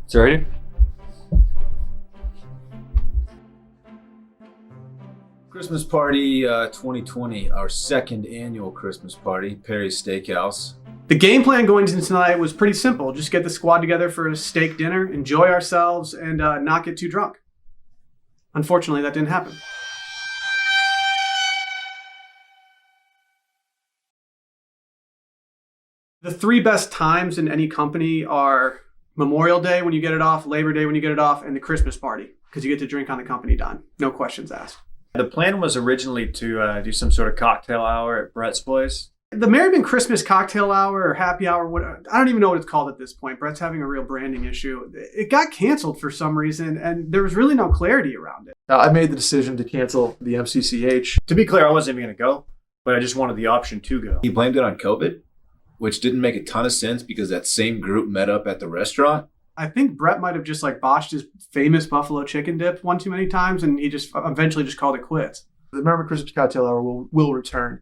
Is it ready? Christmas Party 2020, our second annual Christmas party, Perry's Steakhouse. The game plan going into tonight was pretty simple. Just get the squad together for a steak dinner, enjoy ourselves, and not get too drunk. Unfortunately, that didn't happen. The three best times in any company are Memorial Day when you get it off, Labor Day when you get it off, and the Christmas party, because you get to drink on the company dime. No questions asked. The plan was originally to do some sort of cocktail hour at Brett's place. The Merryman Christmas cocktail hour or happy hour, I don't even know what it's called at this point. Brett's having a real branding issue. It got canceled for some reason, and there was really no clarity around it. I made the decision to cancel the MCCH. To be clear, I wasn't even going to go, but I just wanted the option to go. He blamed it on COVID, which didn't make a ton of sense because that same group met up at the restaurant. I think Brett might have just botched his famous buffalo chicken dip one too many times, and he just eventually just called it quits. The Merryman Christmas Cocktail Hour will return.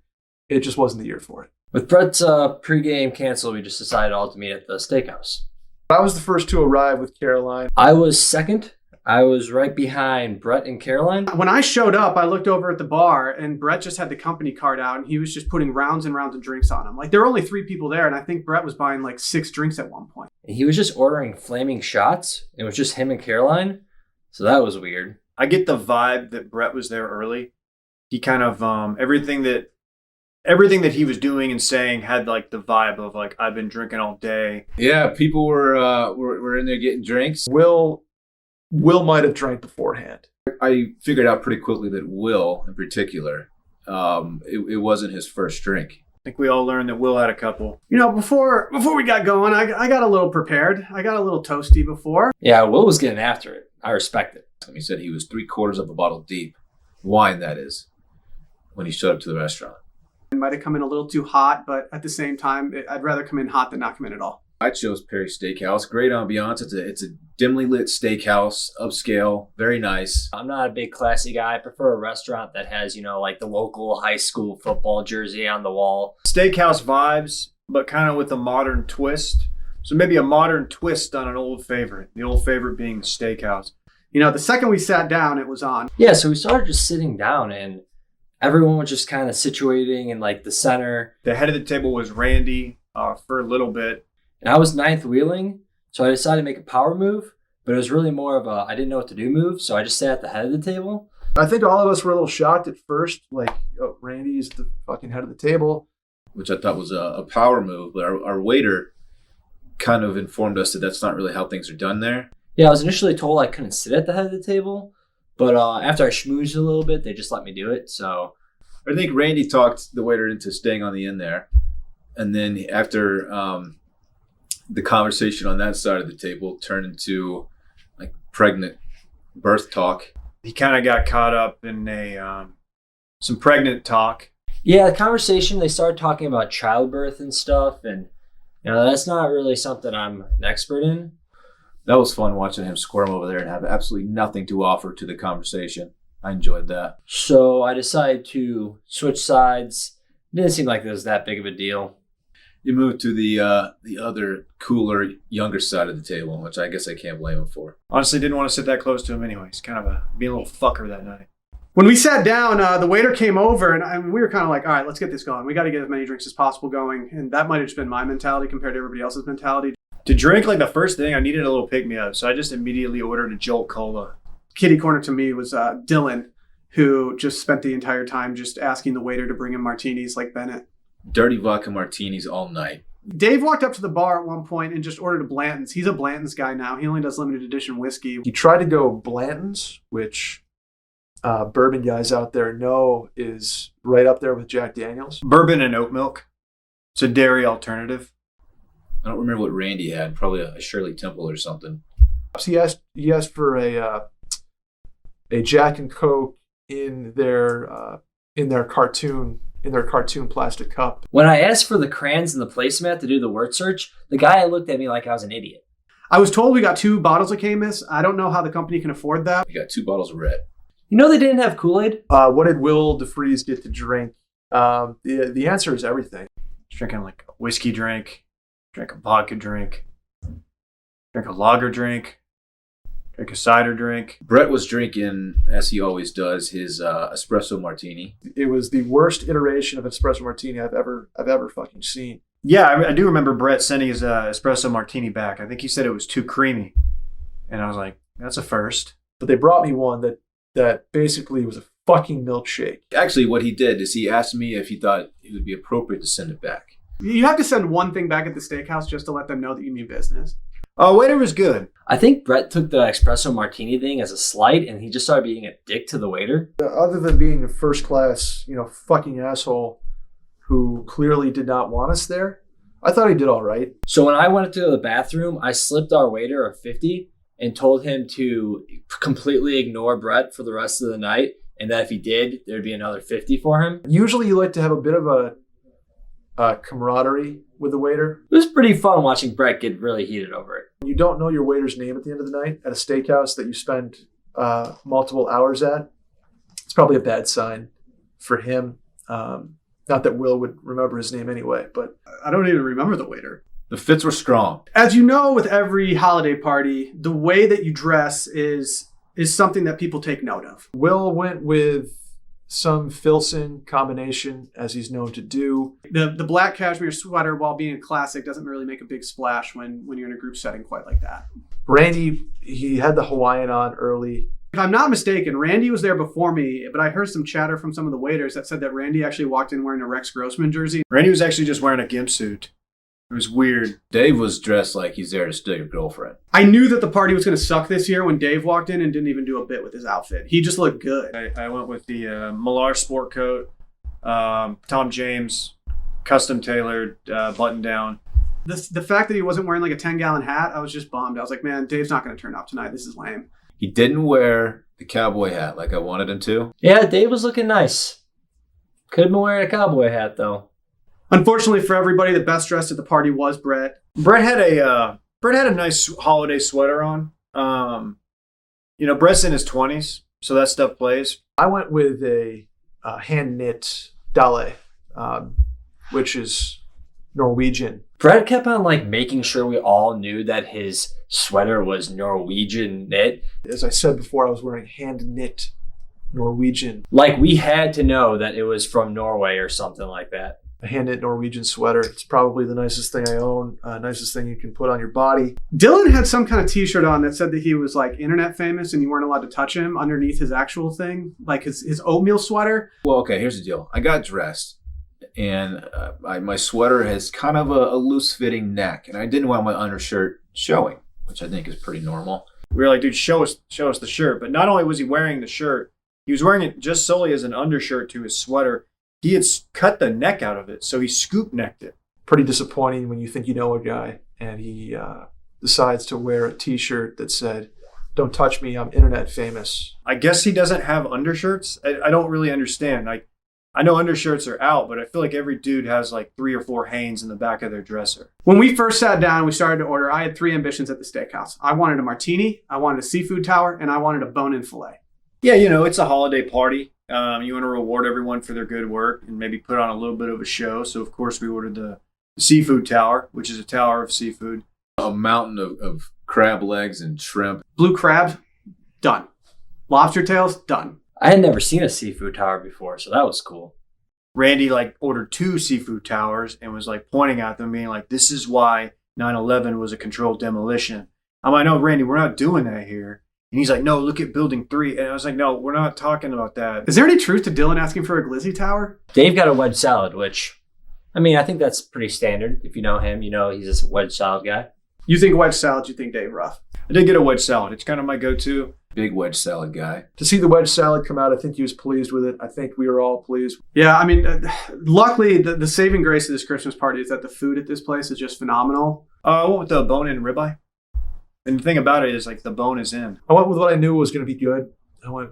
It just wasn't the year for it. With Brett's pregame cancel, we just decided all to meet at the steakhouse. I was the first to arrive with Caroline. I was second. I was right behind Brett and Caroline. When I showed up, I looked over at the bar, and Brett just had the company card out, and he was just putting rounds and rounds of drinks on them. There were only 3 people there, and I think Brett was buying 6 drinks at one point. And he was just ordering flaming shots. It was just him and Caroline. So that was weird. I get the vibe that Brett was there early. He kind of everything that he was doing and saying had the vibe of I've been drinking all day. Yeah, people were in there getting drinks. Will might have drank beforehand. I figured out pretty quickly that Will, in particular, it wasn't his first drink. I think we all learned that Will had a couple. Before we got going, I got a little prepared. I got a little toasty before. Yeah, Will was getting after it. I respect it. He said he was 3/4 of a bottle deep. Wine, that is, when he showed up to the restaurant. It might have come in a little too hot, but at the same time, I'd rather come in hot than not come in at all. I chose Perry's Steakhouse. Great ambiance. It's a dimly lit steakhouse, upscale, very nice. I'm not a big classy guy. I prefer a restaurant that has, the local high school football jersey on the wall. Steakhouse vibes, but kind of with a modern twist. So maybe a modern twist on an old favorite. The old favorite being the steakhouse. The second we sat down, it was on. Yeah, so we started just sitting down, and everyone was just kind of situating in the center. The head of the table was Randy for a little bit. And I was ninth wheeling, so I decided to make a power move, but it was really more of a I didn't know what to do move, so I just sat at the head of the table. I think all of us were a little shocked at first, Randy's the fucking head of the table. Which I thought was a power move, but our waiter kind of informed us that that's not really how things are done there. Yeah, I was initially told I couldn't sit at the head of the table, but after I schmoozed a little bit, they just let me do it, so... I think Randy talked the waiter into staying on the end there, and then after... the conversation on that side of the table turned into pregnant birth talk. He kind of got caught up in some pregnant talk. Yeah, the conversation, they started talking about childbirth and stuff, and that's not really something I'm an expert in. That was fun watching him squirm over there and have absolutely nothing to offer to the conversation. I enjoyed that. So I decided to switch sides. It didn't seem like it was that big of a deal. You moved to the other cooler, younger side of the table, which I guess I can't blame him for. Honestly, didn't want to sit that close to him anyway. He's kind of being a little fucker that night. When we sat down, the waiter came over, and we were kind of all right, let's get this going. We got to get as many drinks as possible going. And that might have just been my mentality compared to everybody else's mentality. To drink, the first thing, I needed a little pick-me-up, so I just immediately ordered a Jolt Cola. Kitty corner to me was Dylan, who just spent the entire time just asking the waiter to bring him martinis like Bennett. Dirty vodka martinis all night. Dave walked up to the bar at one point and just ordered a Blanton's. He's a Blanton's guy now. He only does limited edition whiskey. He tried to go Blanton's, which bourbon guys out there know is right up there with Jack Daniels. Bourbon and oat milk. It's a dairy alternative. I don't remember what Randy had. Probably a Shirley Temple or something. He asked for a Jack and Coke in their cartoon plastic cup. When I asked for the crayons and the placemat to do the word search, the guy looked at me like I was an idiot. I was told we got 2 bottles of Camus. I don't know how the company can afford that. We got 2 bottles of red. They didn't have Kool-Aid? What did Will DeFries get to drink? The answer is everything. He's drinking a whiskey drink, drank a vodka drink. drink a lager drink, drink a cider drink. Brett was drinking, as he always does, his espresso martini. It was the worst iteration of espresso martini I've ever fucking seen. Yeah, I do remember Brett sending his espresso martini back. I think he said it was too creamy. And I was like, that's a first. But they brought me one that basically was a fucking milkshake. Actually, what he did is he asked me if he thought it would be appropriate to send it back. You have to send one thing back at the steakhouse just to let them know that you mean business. Oh, waiter was good. I think Brett took the espresso martini thing as a slight, and he just started being a dick to the waiter. Other than being a first class, fucking asshole who clearly did not want us there, I thought he did all right. So when I went to the bathroom, I slipped our waiter a 50 and told him to completely ignore Brett for the rest of the night, and that if he did, there'd be another 50 for him. Usually you like to have a bit of a camaraderie with the waiter. It was pretty fun watching Brett get really heated over it. You don't know your waiter's name at the end of the night at a steakhouse that you spend multiple hours at. It's probably a bad sign for him. Not that Will would remember his name anyway, but I don't even remember the waiter. The fits were strong. As you know, with every holiday party, the way that you dress is something that people take note of. Will went with some Filson combination, as he's known to do. The black cashmere sweater, while being a classic, doesn't really make a big splash when you're in a group setting quite like that. Randy, he had the Hawaiian on early. If I'm not mistaken, Randy was there before me, but I heard some chatter from some of the waiters that said that Randy actually walked in wearing a Rex Grossman jersey. Randy was actually just wearing a gimp suit. It was weird. Dave was dressed like he's there to steal your girlfriend. I knew that the party was going to suck this year when Dave walked in and didn't even do a bit with his outfit. He just looked good. I went with the Millar sport coat, Tom James, custom tailored button down. The fact that he wasn't wearing like a 10-gallon hat, I was just bummed. I was like, man, Dave's not going to turn up tonight. This is lame. He didn't wear the cowboy hat like I wanted him to. Yeah, Dave was looking nice. Could have been wearing a cowboy hat, though. Unfortunately for everybody, the best dressed at the party was Brett. Brett had a nice holiday sweater on. Brett's in his 20s, so that stuff plays. I went with a hand knit Dale, which is Norwegian. Brett kept on making sure we all knew that his sweater was Norwegian knit. As I said before, I was wearing hand knit Norwegian. Like we had to know that it was from Norway or something like that. A hand knit Norwegian sweater. It's probably the nicest thing I own, nicest thing you can put on your body. Dylan had some kind of t-shirt on that said that he was internet famous and you weren't allowed to touch him underneath his actual thing, like his oatmeal sweater. Well, okay, here's the deal. I got dressed, and my sweater has kind of a loose-fitting neck, and I didn't want my undershirt showing, which I think is pretty normal. We were like, dude, show us the shirt. But not only was he wearing the shirt, he was wearing it just solely as an undershirt to his sweater. He had cut the neck out of it, so he scoop necked it. Pretty disappointing when you think you know a guy and he decides to wear a t-shirt that said, "Don't touch me, I'm internet famous." I guess he doesn't have undershirts. I don't really understand. I know undershirts are out, but I feel like every dude has 3 or 4 Hanes in the back of their dresser. When we first sat down and we started to order, I had 3 ambitions at the steakhouse. I wanted a martini, I wanted a seafood tower, and I wanted a bone-in filet. Yeah, it's a holiday party. You want to reward everyone for their good work and maybe put on a little bit of a show. So, of course, we ordered the seafood tower, which is a tower of seafood. A mountain of crab legs and shrimp. Blue crabs, done. Lobster tails, done. I had never seen a seafood tower before, so that was cool. Randy ordered 2 seafood towers and was pointing at them, being like, "This is why 9/11 was a controlled demolition." I'm like, "No, Randy, we're not doing that here." And he's like, "No, look at building 3." And I was like, "No, we're not talking about that." Is there any truth to Dylan asking for a glizzy tower? Dave got a wedge salad, which, I think that's pretty standard. If you know him, you know he's a wedge salad guy. You think wedge salad, you think Dave Ruff. I did get a wedge salad. It's kind of my go-to. Big wedge salad guy. To see the wedge salad come out, I think he was pleased with it. I think we were all pleased. Yeah, luckily, the saving grace of this Christmas party is that the food at this place is just phenomenal. I went with the bone-in ribeye. And the thing about it is, the bone is in. I went with what I knew was going to be good. I went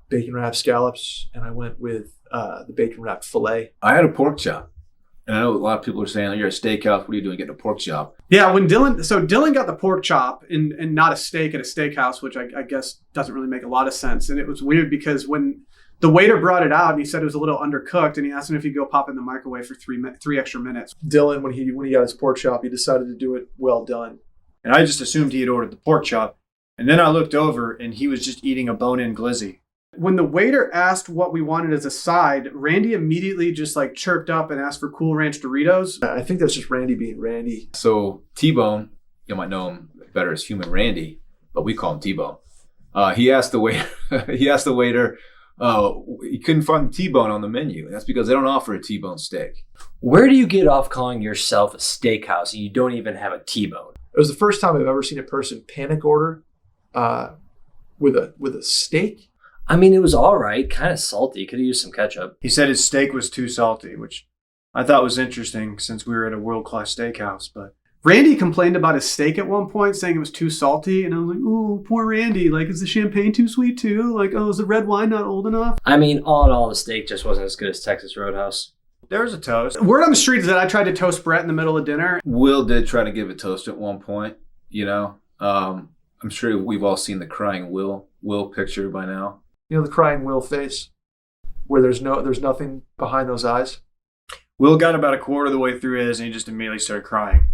bacon wrapped scallops, and I went with the bacon wrapped filet. I had a pork chop. And I know a lot of people are saying, "You're a steakhouse. What are you doing getting a pork chop?" Yeah, when Dylan got the pork chop and not a steak at a steakhouse, which I guess doesn't really make a lot of sense. And it was weird because when the waiter brought it out and he said it was a little undercooked, and he asked him if he'd go pop it in the microwave for 3 extra minutes. Dylan, when he got his pork chop, he decided to do it well done. And I just assumed he had ordered the pork chop. And then I looked over and he was just eating a bone-in glizzy. When the waiter asked what we wanted as a side, Randy immediately just like chirped up and asked for Cool Ranch Doritos. I think that's just Randy being Randy. So T-Bone, you might know him better as Human Randy, but we call him T-Bone. He asked the waiter. He couldn't find T-Bone on the menu. And that's because they don't offer a T-bone steak. Where do you get off calling yourself a steakhouse and you don't even have a T-bone? It was the first time I've ever seen a person panic order with a steak. I mean, it was all right, kind of salty. Could have used some ketchup. He said his steak was too salty, which I thought was interesting since we were at a world-class steakhouse. But Randy complained about his steak at one point, saying it was too salty. And I was like, oh, poor Randy. Like, is the champagne too sweet too? Like, oh, is the red wine not old enough? I mean, all in all, the steak just wasn't as good as Texas Roadhouse. there's a toast. Word on the street is that I tried to toast Brett in the middle of dinner. Will did try to give a toast at one point, you know. I'm sure we've all seen the crying Will picture by now. You know the crying Will face, where there's nothing behind those eyes. Will got about a quarter of the way through his, and he just immediately started crying.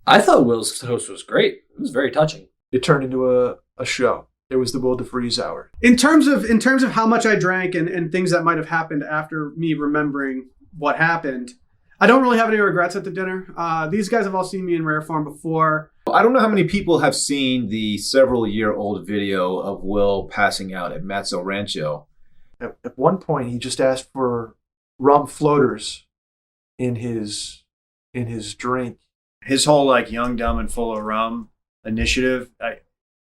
I thought Will's toast was great. It was very touching. It turned into a show. It was the Will DeFreeze hour. In terms of how much I drank and things that might have happened after me remembering what happened, I don't really have any regrets at the dinner. These guys have all seen me in rare form before. I don't know how many people have seen the several-year-old video of Will passing out at Matzo Rancho. At one point, he just asked for rum floaters in his drink. His whole like young, dumb, and full of rum initiative,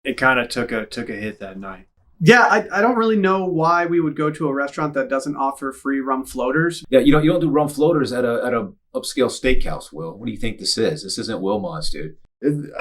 it kind of took a hit that night. Yeah, I don't really know why we would go to a restaurant that doesn't offer free rum floaters. Yeah, you don't do rum floaters at a upscale steakhouse, Will. What do you think this is? This isn't Wilmont's, dude.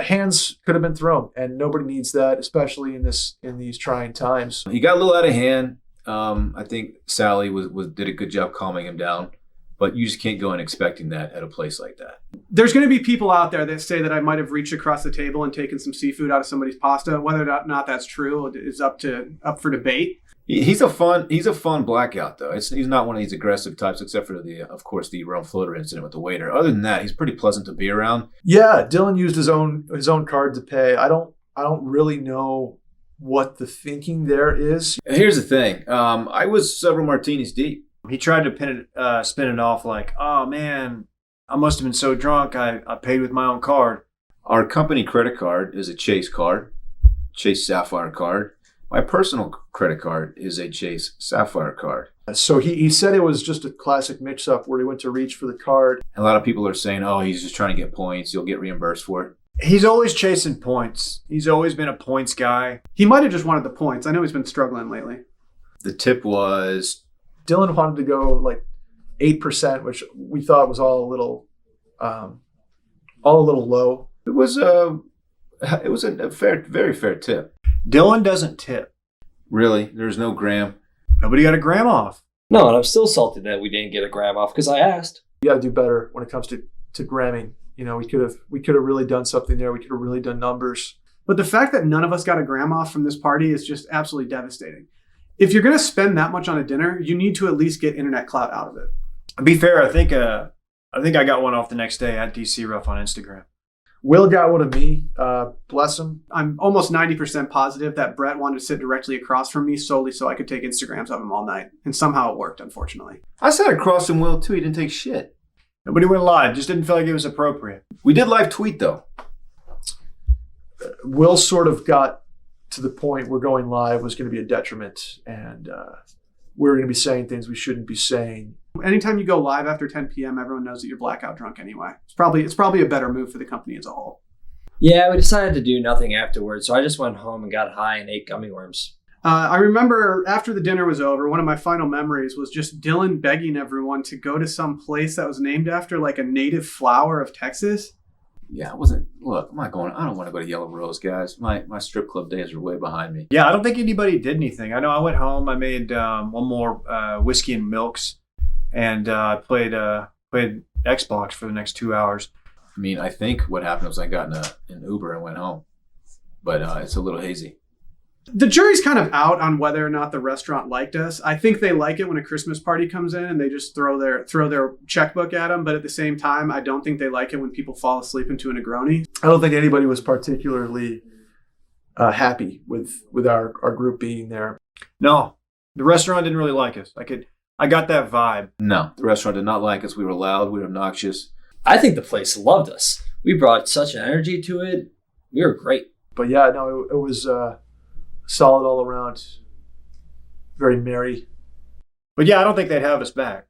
Hands could have been thrown, and nobody needs that, especially in these trying times. He got a little out of hand. I think Sally did a good job calming him down, but you just can't go in expecting that at a place like that. There's going to be people out there that say that I might have reached across the table and taken some seafood out of somebody's pasta. Whether or not that's true is up for debate. He's a fun blackout though. He's not one of these aggressive types, except for of course the rum floater incident with the waiter. Other than that, he's pretty pleasant to be around. Yeah, Dylan used his own card to pay. I don't really know what the thinking there is. Here's the thing. I was several martinis deep. He tried to spin it off like, oh man, I must have been so drunk I paid with my own card. Our company credit card is a Chase card, Chase Sapphire card. My personal credit card is a Chase Sapphire card. So he said it was just a classic mix-up where he went to reach for the card. A lot of people are saying, oh, he's just trying to get points. You'll get reimbursed for it. He's always chasing points. He's always been a points guy. He might have just wanted the points. I know he's been struggling lately. The tip was... Dylan wanted to go like 8%, which we thought was all a little low. It was a very fair tip. Dylan doesn't tip. Really? There's no gram. Nobody got a gram off. No, and I'm still salty that we didn't get a gram off because I asked. You got to do better when it comes to gramming. You know, we could have really done something there. We could have really done numbers. But the fact that none of us got a gram off from this party is just absolutely devastating. If you're going to spend that much on a dinner, you need to at least get internet clout out of it. To be fair, I think I got one off the next day at DC Rough on Instagram. Will got one of me. Bless him. I'm almost 90% positive that Brett wanted to sit directly across from me solely so I could take Instagrams of him all night. And somehow it worked, unfortunately. I sat across from Will, too. He didn't take shit. Nobody went live. Just didn't feel like it was appropriate. We did live tweet, though. Will sort of got to the point where going live was going to be a detriment. And we were going to be saying things we shouldn't be saying. Anytime you go live after 10 p.m., everyone knows that you're blackout drunk anyway. It's probably a better move for the company as a whole. Yeah, we decided to do nothing afterwards, so I just went home and got high and ate gummy worms. I remember after the dinner was over, one of my final memories was just Dylan begging everyone to go to some place that was named after like a native flower of Texas. Yeah, look, I don't want to go to Yellow Rose, guys. My strip club days are way behind me. Yeah, I don't think anybody did anything. I know I went home, I made one more whiskey and milks, and played Xbox for the next 2 hours. I mean, I think what happened was I got in an Uber and went home, but it's a little hazy. The jury's kind of out on whether or not the restaurant liked us. I think they like it when a Christmas party comes in and they just throw their checkbook at them. But at the same time, I don't think they like it when people fall asleep into a Negroni. I don't think anybody was particularly happy with our group being there. No, the restaurant didn't really like us. I got that vibe. No, the restaurant did not like us. We were loud. We were obnoxious. I think the place loved us. We brought such an energy to it. We were great. But yeah, no, it was solid all around. Very merry. But yeah, I don't think they'd have us back.